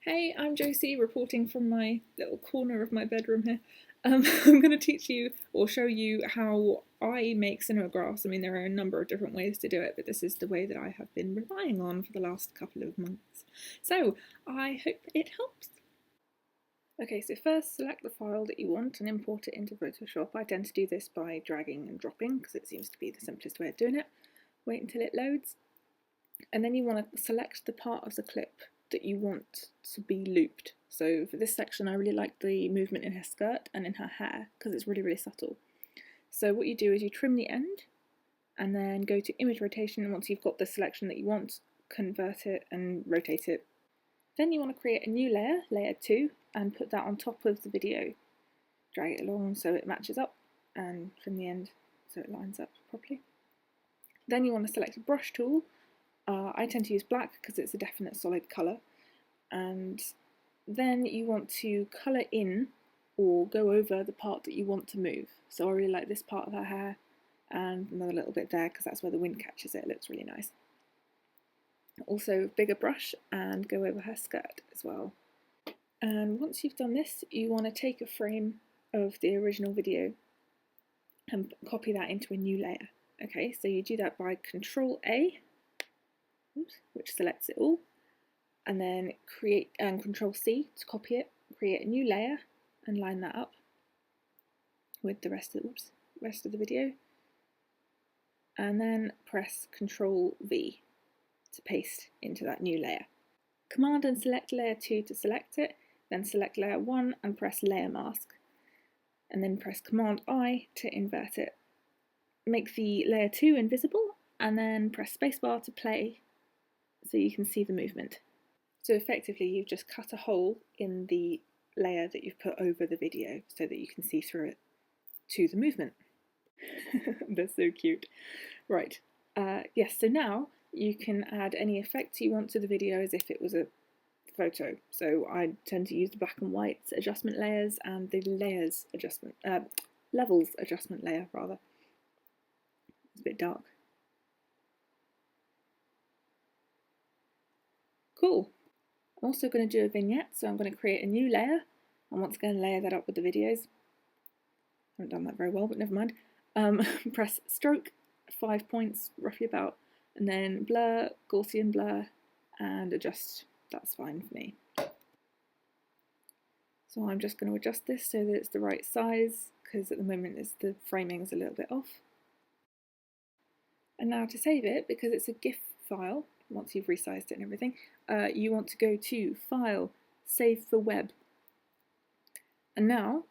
Hey, I'm Josie, reporting from my little corner of my bedroom here. I'm going to teach you or show you how I make cinemagraphs. I mean, there are a number of different ways to do it, but this is the way that I have been relying on for the last couple of months. So, I hope it helps. Okay, so first select the file that you want and import it into Photoshop. I tend to do this by dragging and dropping because it seems to be the simplest way of doing it. Wait until it loads. And then you want to select the part of the clip that you want to be looped. So for this section I really like the movement in her skirt and in her hair because it's really, really subtle. So what you do is you trim the end and then go to image rotation, and once you've got the selection that you want, convert it and rotate it. Then you want to create a new layer, layer 2, and put that on top of the video. Drag it along so it matches up and trim the end so it lines up properly. Then you want to select a brush tool. I tend to use black because it's a definite solid colour, and then you want to colour in or go over the part that you want to move. So I really like this part of her hair and another little bit there because that's where the wind catches it. It looks really nice. Also bigger brush and go over her skirt as well. And once you've done this, you want to take a frame of the original video and copy that into a new layer. Okay, so you do that by Control A, which selects it all, and then create and Control C to copy it, create a new layer and line that up with the rest of the video, and then press Control V to paste into that new layer. Command and select layer 2 to select it, then select layer 1 and press layer mask, and then press Command I to invert it. Make the layer 2 invisible and then press spacebar to play so you can see the movement. So effectively you've just cut a hole in the layer that you've put over the video so that you can see through it to the movement. They're so cute. Right, yes, so now you can add any effects you want to the video as if it was a photo. So I tend to use the black and white adjustment layers and the levels adjustment layer rather. It's a bit dark. Cool. I'm also going to do a vignette, so I'm going to create a new layer and once again layer that up with the videos. I haven't done that very well, but never mind. Press stroke, 5 points roughly about, and then blur, Gaussian blur, and adjust. That's fine for me. So I'm just going to adjust this so that it's the right size because at the moment the framing is a little bit off. And now to save it, because it's a GIF file, once you've resized it and everything, you want to go to File, Save for Web. And now,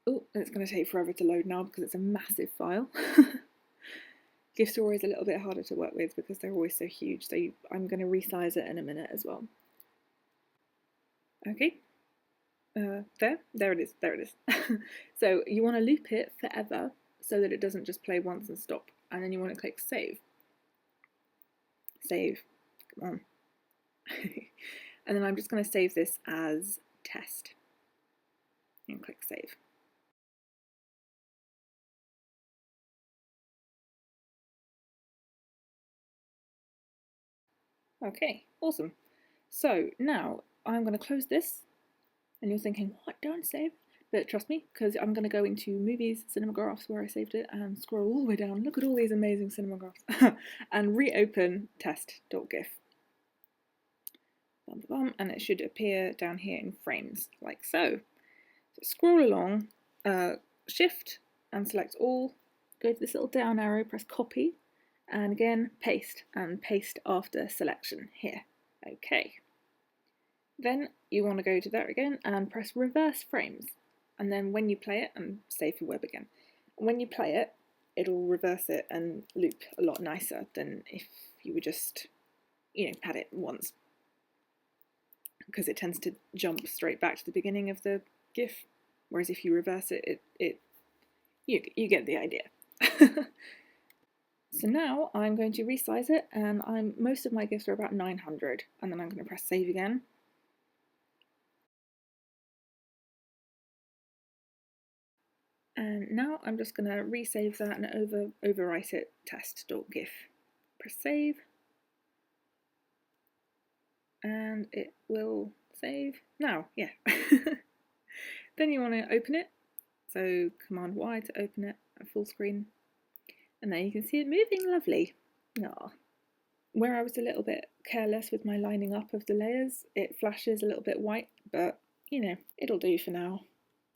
oh, it's going to take forever to load now because it's a massive file. GIFs are always a little bit harder to work with because they're always so huge, so I'm going to resize it in a minute as well. Okay, there it is. So you want to loop it forever so that it doesn't just play once and stop, and then you want to click Save. Save, come on. And then I'm just going to save this as test and click Save. Okay, awesome. So now I'm going to close this, and you're thinking, what, don't save? But trust me, because I'm going to go into Movies, Cinemagraphs, where I saved it, and scroll all the way down, look at all these amazing cinemagraphs, and reopen test.gif. And it should appear down here in frames, like so. So scroll along, shift and select all, go to this little down arrow, press copy, and again paste, and paste after selection here. Okay. Then you want to go to there again and press reverse frames, and then when you play it, and save for web again, when you play it, it'll reverse it and loop a lot nicer than if you were just, had it once, because it tends to jump straight back to the beginning of the GIF, whereas if you reverse it, you get the idea. So now I'm going to resize it, and most of my GIFs are about 900, and then I'm going to press save again. And now I'm just going to resave that and overwrite it test.gif. Press save. and it will save now. Yeah. Then you want to open it, so Command Y to open it at full screen, and there you can see it moving. Lovely. Aww. Where I was a little bit careless with my lining up of the layers, it flashes a little bit white, but you know, it'll do for now.